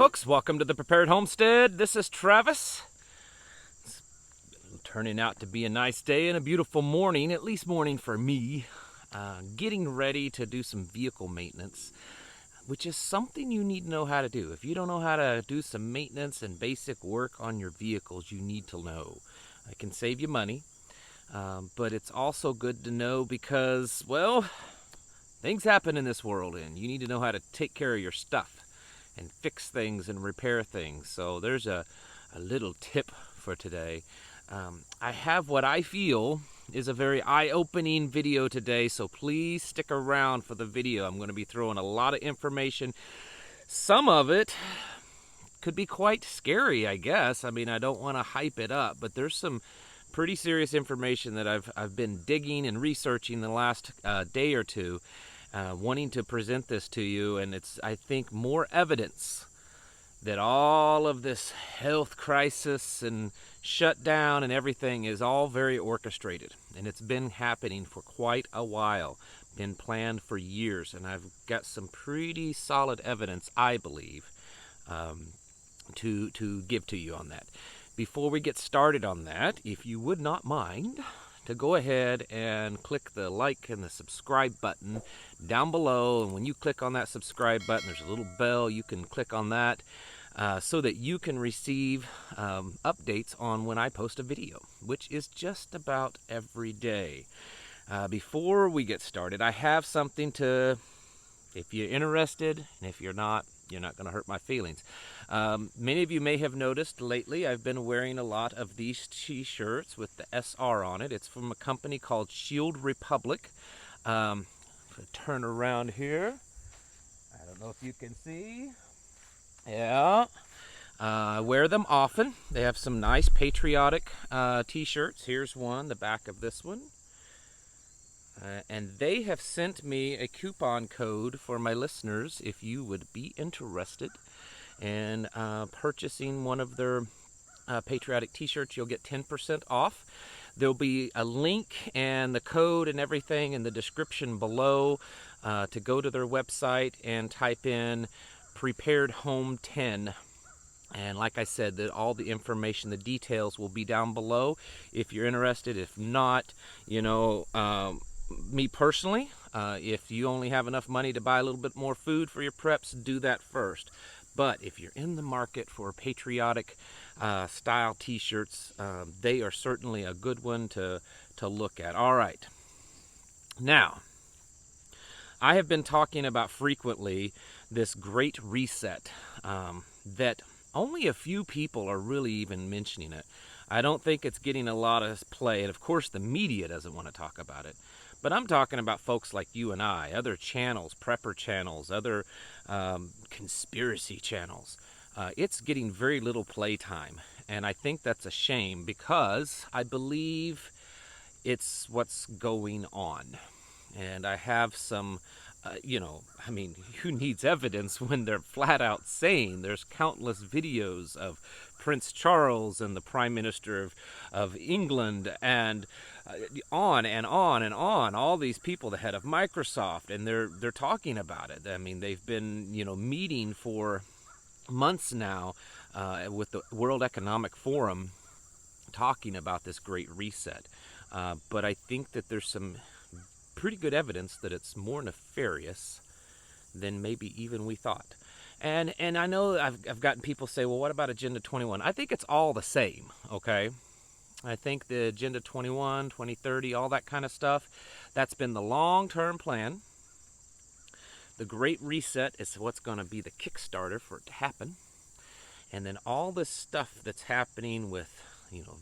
folks, welcome to the Prepared Homestead. This is Travis. It's turning out to be a nice day and a beautiful morning, at least morning for me. Getting ready to do some vehicle maintenance, which is something you need to know how to do. If you don't know how to do some maintenance and basic work on your vehicles, you need to know. It can save you money, but it's also good to know because, well, things happen in this world and you need to know how to take care of your stuff and fix things and repair things. So there's a little tip for today. I have what I feel is a very eye-opening video today, so please stick around for the video. I'm going to be throwing a lot of information. Some of it could be quite scary, I guess. I mean, I don't want to hype it up, but there's some pretty serious information that I've been digging and researching the last day or two, wanting to present this to you, and it's, I think, more evidence that all of this health crisis and shutdown and everything is all very orchestrated, and it's been happening for quite a while, been planned for years, and I've got some pretty solid evidence, I believe, to give to you on that. Before we get started on that, if you would not mind to go ahead and click the like and the subscribe button down below, and when you click on that subscribe button, there's a little bell. You can click on that so that you can receive updates on when I post a video, which is just about every day. Before we get started, I have something to, if you're interested, and if you're not going to hurt my feelings. Many of you may have noticed lately I've been wearing a lot of these t-shirts with the SR on it. It's from a company called Shield Republic. Turn around here. I don't know if you can see. Yeah. I wear them often. They have some nice patriotic t-shirts. Here's one, the back of this one. And they have sent me a coupon code for my listeners if you would be interested in purchasing one of their patriotic t-shirts. You'll get 10% off. There'll be a link and the code and everything in the description below to go to their website and type in Prepared Home 10. And like I said, all the information, the details will be down below if you're interested. If not, me personally, if you only have enough money to buy a little bit more food for your preps, do that first. But if you're in the market for patriotic style t-shirts, they are certainly a good one to look at. All right. Now, I have been talking about frequently this great reset that only a few people are really even mentioning it. I don't think it's getting a lot of play, and of course the media doesn't want to talk about it. But I'm talking about folks like you and I, other channels, prepper channels, other conspiracy channels. It's getting very little playtime, and I think that's a shame because I believe it's what's going on. And I have some, who needs evidence when they're flat out saying there's countless videos of Prince Charles and the Prime Minister of England and on and on and on, all these people, the head of Microsoft, and they're talking about it. I mean, they've been, meeting for months now with the World Economic Forum talking about this great reset. But I think that there's some pretty good evidence that it's more nefarious than maybe even we thought. And I know I've gotten people say, well, what about Agenda 21? I think it's all the same, okay? I think the Agenda 21, 2030, all that kind of stuff, that's been the long-term plan. The Great Reset is what's going to be the Kickstarter for it to happen. And then all this stuff that's happening with,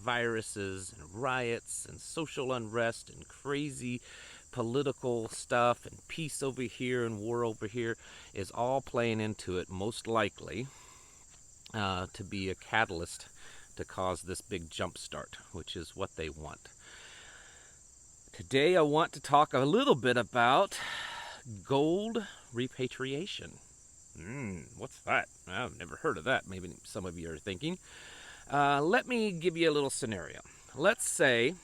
viruses and riots and social unrest and crazy political stuff and peace over here and war over here is all playing into it, most likely to be a catalyst to cause this big jump start, which is what they want. Today I want to talk a little bit about gold repatriation. What's that? I've never heard of that. Maybe some of you are thinking. Let me give you a little scenario. Let's say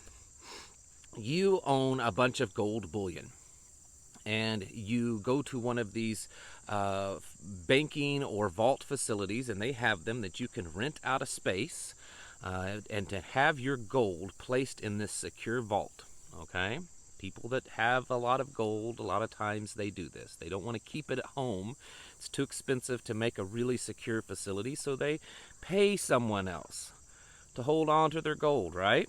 you own a bunch of gold bullion and you go to one of these banking or vault facilities, and they have them that you can rent out a space and to have your gold placed in this secure vault. Okay, people that have a lot of gold, a lot of times they do this. They don't want to keep it at home. It's too expensive to make a really secure facility, so they pay someone else to hold on to their gold, right?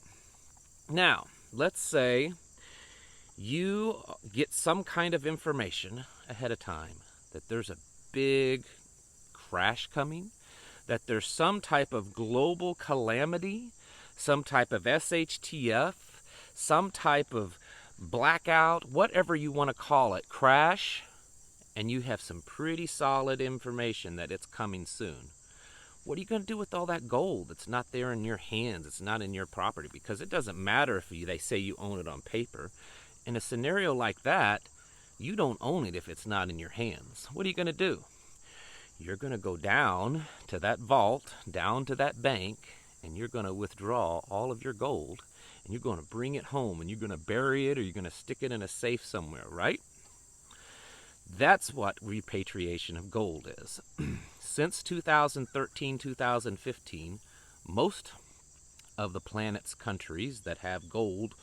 Now, let's say you get some kind of information ahead of time that there's a big crash coming, that there's some type of global calamity, some type of SHTF, some type of blackout, whatever you want to call it, crash, and you have some pretty solid information that it's coming soon. What are you going to do with all that gold that's not there in your hands? It's not in your property, because it doesn't matter if they say you own it on paper. In a scenario like that, you don't own it if it's not in your hands. What are you going to do? You're going to go down to that vault, down to that bank, and you're going to withdraw all of your gold, and you're going to bring it home, and you're going to bury it, or you're going to stick it in a safe somewhere, right? That's what repatriation of gold is. Since 2013, 2015, most of the planet's countries that have gold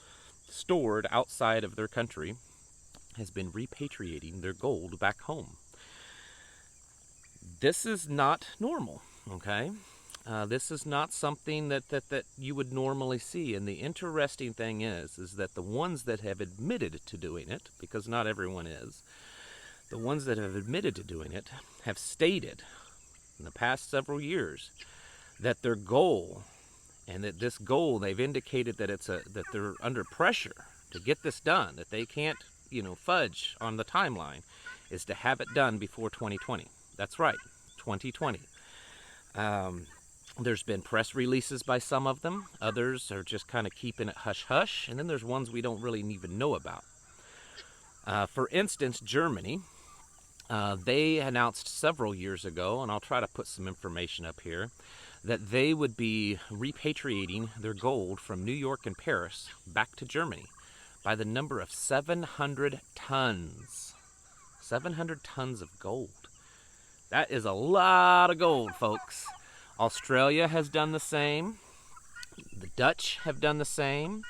stored outside of their country has been repatriating their gold back home. This is not normal, okay? This is not something that you would normally see. And the interesting thing is that the ones that have admitted to doing it, because not everyone is, the ones that have admitted to doing it have stated in the past several years that their goal, and that this goal, they've indicated that that they're under pressure to get this done, that they can't, fudge on the timeline, is to have it done before 2020. That's right, 2020. There's been press releases by some of them. Others are just kind of keeping it hush-hush. And then there's ones we don't really even know about. For instance, Germany, they announced several years ago, and I'll try to put some information up here, that they would be repatriating their gold from New York and Paris back to Germany by the number of 700 tons. 700 tons of gold. That is a lot of gold, folks. Australia has done the same. The Dutch have done the same.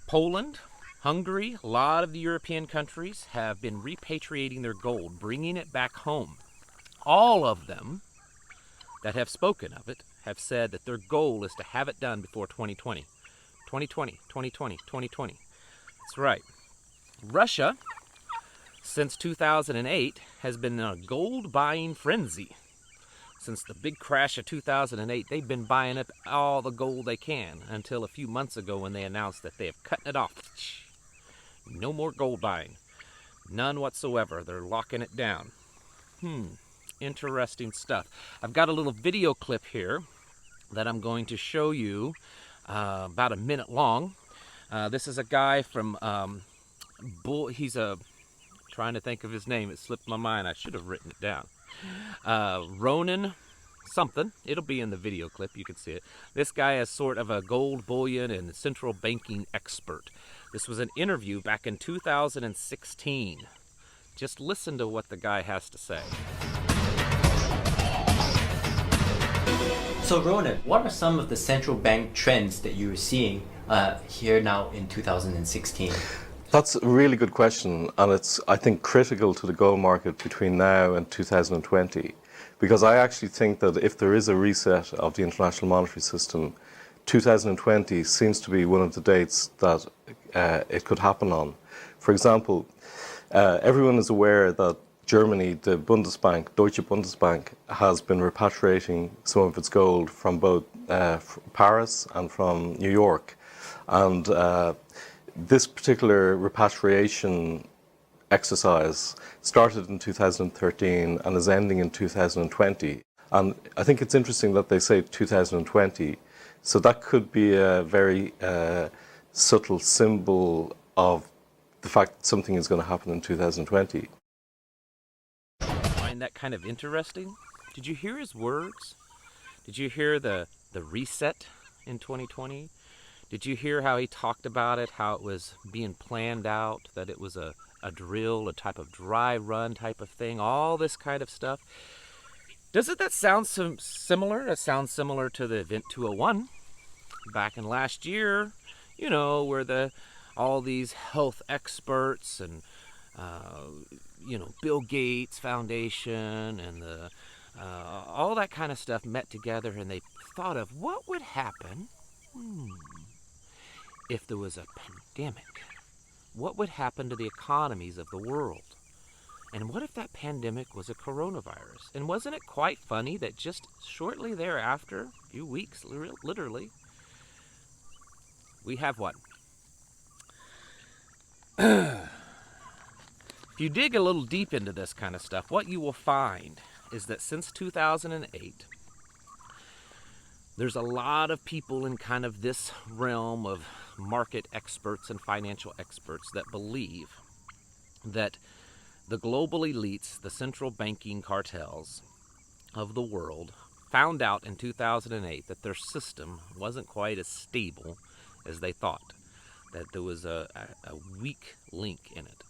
Poland, Hungary, a lot of the European countries have been repatriating their gold, bringing it back home. All of them that have spoken of it have said that their goal is to have it done before 2020. 2020, 2020, 2020. That's right. Russia, since 2008, has been in a gold buying frenzy. Since the big crash of 2008, they've been buying up all the gold they can until a few months ago when they announced that they have cut it off. No more gold buying. None whatsoever. They're locking it down. Interesting stuff. I've got a little video clip here that I'm going to show you, about a minute long. This is a guy from trying to think of his name. It slipped my mind. I should have written it down. Ronan something. It'll be in the video clip. You can see it. This guy is sort of a gold bullion and central banking expert. This was an interview back in 2016. Just listen to what the guy has to say. So Ronan, what are some of the central bank trends that you're seeing here now in 2016? That's a really good question, and it's, I think, critical to the gold market between now and 2020, because I actually think that if there is a reset of the international monetary system, 2020 seems to be one of the dates that it could happen on. For example, everyone is aware that Germany, the Bundesbank, Deutsche Bundesbank, has been repatriating some of its gold from both Paris and from New York. And this particular repatriation exercise started in 2013 and is ending in 2020. And I think it's interesting that they say 2020. So that could be a very subtle symbol of the fact that something is going to happen in 2020. Find that kind of interesting? Did you hear his words? Did you hear the reset in 2020? Did you hear how he talked about it, how it was being planned out, that it was a drill, a type of dry run type of thing, all this kind of stuff? Doesn't that sound similar? It sounds similar to the Event 201 back in last year, you know, where all these health experts and, you know, Bill Gates Foundation and all that kind of stuff met together, and they thought of what would happen if there was a pandemic. What would happen to the economies of the world? And what if that pandemic was a coronavirus? And wasn't it quite funny that just shortly thereafter, a few weeks, literally, we have one? If you dig a little deep into this kind of stuff, what you will find is that since 2008, there's a lot of people in kind of this realm of market experts and financial experts that believe that the global elites, the central banking cartels of the world, found out in 2008 that their system wasn't quite as stable as they thought, that there was a weak link in it,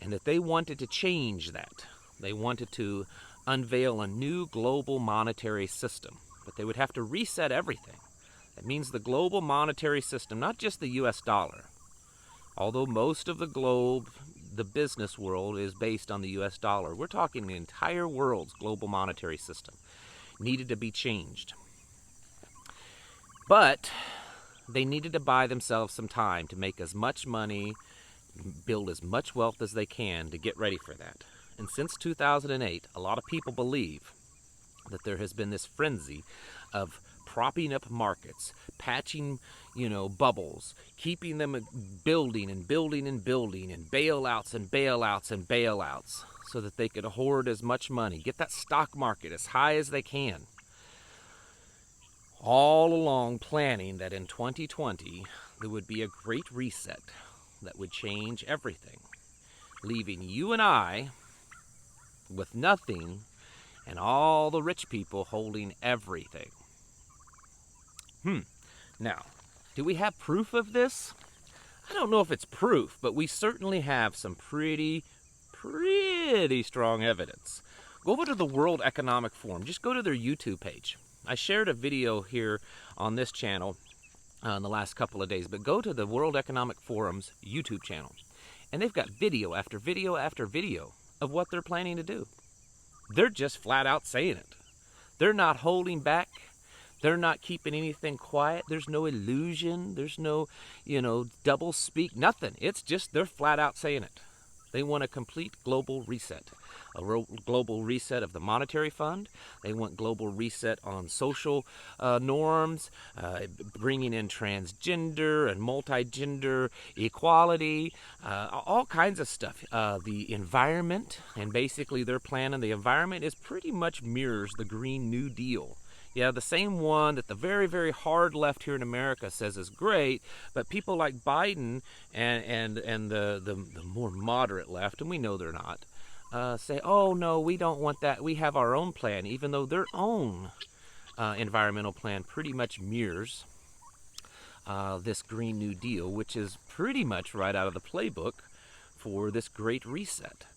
and that they wanted to change that. They wanted to unveil a new global monetary system, but they would have to reset everything. That means the global monetary system, not just the US dollar, although most of the globe, the business world, is based on the US dollar. We're talking the entire world's global monetary system needed to be changed. But they needed to buy themselves some time to make as much money, build as much wealth as they can to get ready for that. And since 2008, a lot of people believe that there has been this frenzy of propping up markets, patching, bubbles, keeping them building and building and building, and bailouts and bailouts and bailouts, so that they could hoard as much money, get that stock market as high as they can. All along planning that in 2020 there would be a great reset that would change everything, leaving you and I with nothing and all the rich people holding everything. Now, do we have proof of this? I don't know if it's proof, but we certainly have some pretty strong evidence. Go over to the World Economic Forum. Just go to their YouTube page. I shared a video here on this channel in the last couple of days, but go to the World Economic Forum's YouTube channel, and they've got video after video after video of what they're planning to do. They're just flat out saying it. They're not holding back. They're not keeping anything quiet. There's no illusion. There's no, double speak, nothing. It's just they're flat out saying it. They want a complete global reset, a global reset of the monetary fund. They want global reset on social norms, bringing in transgender and multigender equality, all kinds of stuff. The environment, and basically their plan on the environment is pretty much mirrors the Green New Deal. Yeah, the same one that the very, very hard left here in America says is great, but people like Biden and the more moderate left, and we know they're not, say, oh no, we don't want that. We have our own plan, even though their own environmental plan pretty much mirrors this Green New Deal, which is pretty much right out of the playbook for this great reset.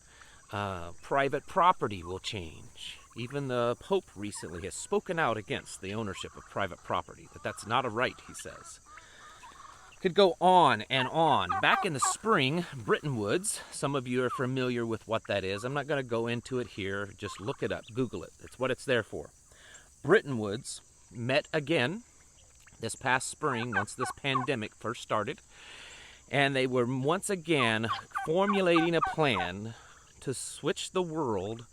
Private property will change. Even the Pope recently has spoken out against the ownership of private property, that that's not a right, he says. Could go on and on. Back in the spring, Bretton Woods, some of you are familiar with what that is. I'm not going to go into it here. Just look it up. Google it. It's what it's there for. Bretton Woods met again this past spring, once this pandemic first started, and they were once again formulating a plan to switch the world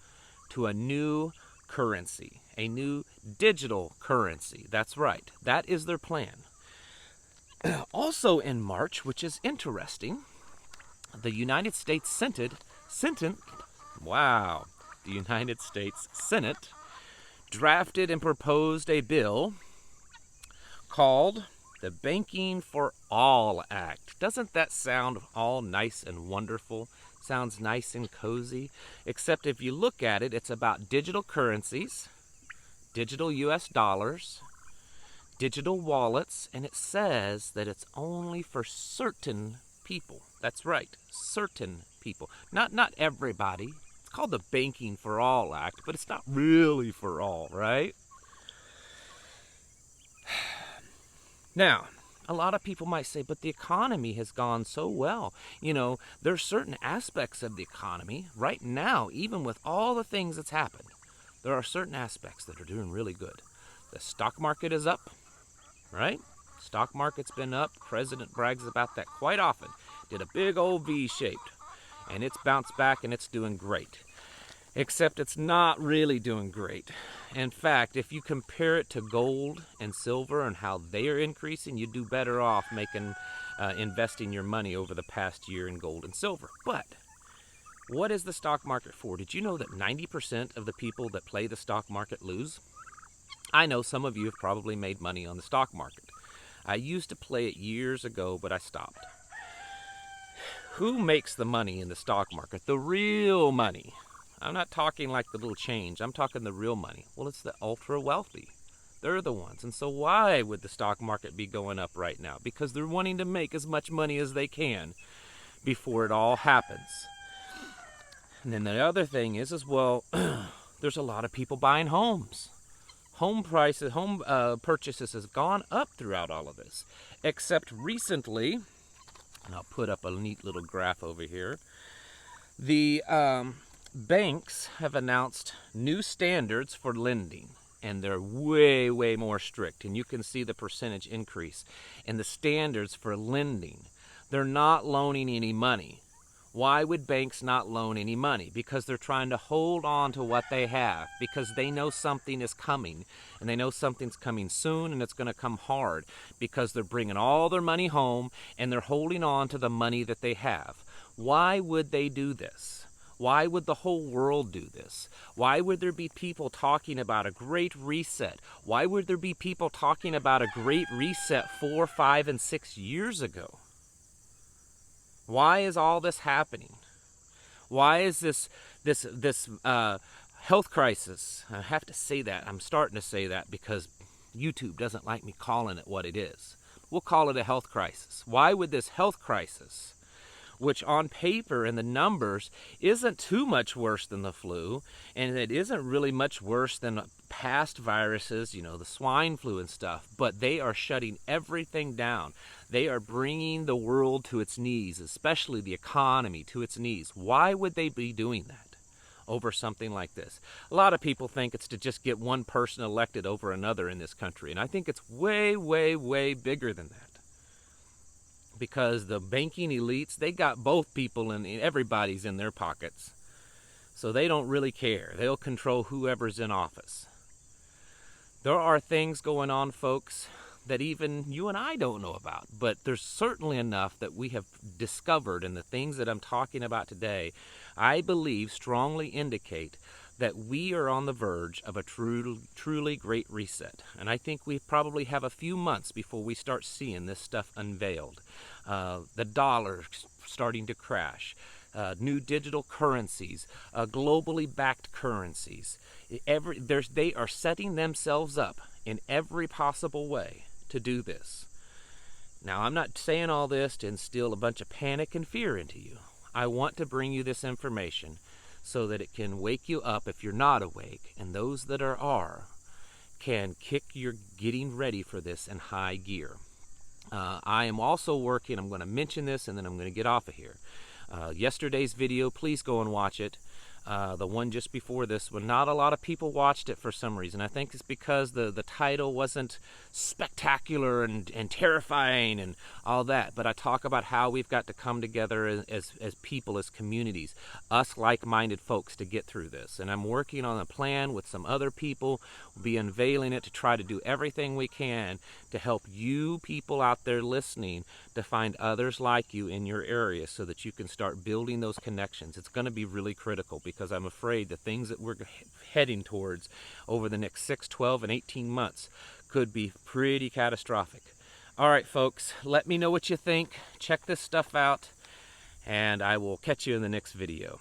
to a new currency, a new digital currency. That's right. That is their plan. Also in March, which is interesting, the United States Senate drafted and proposed a bill called the Banking for All Act. Doesn't that sound all nice and wonderful? Sounds nice and cozy, except if you look at it, it's about digital currencies, digital US dollars, digital wallets, and it says that it's only for certain people. That's right, certain people. Not everybody. It's called the Banking for All Act, but it's not really for all, right? Now, a lot of people might say, but the economy has gone so well. You know, there's certain aspects of the economy right now, even with all the things that's happened, there are certain aspects that are doing really good. The stock market is up, right? Stock market's been up. President brags about that quite often. Did a big old V-shaped, and it's bounced back and it's doing great. Except it's not really doing great. In fact, if you compare it to gold and silver and how they are increasing, you'd do better off investing your money over the past year in gold and silver. But what is the stock market for? Did you know that 90% of the people that play the stock market lose? I know some of you have probably made money on the stock market. I used to play it years ago, but I stopped. Who makes the money in the stock market? The real money. I'm not talking like the little change. I'm talking the real money. Well, it's the ultra wealthy. They're the ones. And so why would the stock market be going up right now? Because they're wanting to make as much money as they can before it all happens. And then the other thing is well, there's a lot of people buying homes. Home purchases has gone up throughout all of this. Except recently, and I'll put up a neat little graph over here, the banks have announced new standards for lending, and they're way, way more strict. And you can see the percentage increase in the standards for lending. They're not loaning any money. Why would banks not loan any money? Because they're trying to hold on to what they have, because they know something is coming, and they know something's coming soon, and it's going to come hard, because they're bringing all their money home, and they're holding on to the money that they have. Why would they do this? Why would the whole world do this? Why would there be people talking about a great reset? Why would there be people talking about a great reset 4, 5, and 6 years ago? Why is all this happening? Why is this health crisis? I have to say that. I'm starting to say that because YouTube doesn't like me calling it what it is. We'll call it a health crisis. Why would this health crisis, which on paper and the numbers isn't too much worse than the flu, and it isn't really much worse than past viruses, you know, the swine flu and stuff, but they are shutting everything down. They are bringing the world to its knees, especially the economy to its knees. Why would they be doing that over something like this? A lot of people think it's to just get one person elected over another in this country, and I think it's way, way, way bigger than that. Because the banking elites, they got both people and everybody's in their pockets. So they don't really care. They'll control whoever's in office. There are things going on, folks, that even you and I don't know about. But there's certainly enough that we have discovered, and the things that I'm talking about today, I believe strongly indicate that we are on the verge of a truly great reset. And I think we probably have a few months before we start seeing this stuff unveiled. The dollar starting to crash, new digital currencies, globally backed currencies. They are setting themselves up in every possible way to do this. Now, I'm not saying all this to instill a bunch of panic and fear into you. I want to bring you this information so that it can wake you up if you're not awake, and those that are can kick your getting ready for this in high gear. I am also working, I'm going to mention this and then I'm going to get off of here. Yesterday's video, please go and watch it. The one just before this one, not a lot of people watched it for some reason. I think it's because the title wasn't spectacular and terrifying and all that. But I talk about how we've got to come together as people, as communities, us like-minded folks to get through this. And I'm working on a plan with some other people. We'll be unveiling it to try to do everything we can to help you people out there listening to find others like you in your area so that you can start building those connections. It's going to be really critical because I'm afraid the things that we're heading towards over the next 6, 12, and 18 months could be pretty catastrophic. All right, folks, let me know what you think. Check this stuff out, and I will catch you in the next video.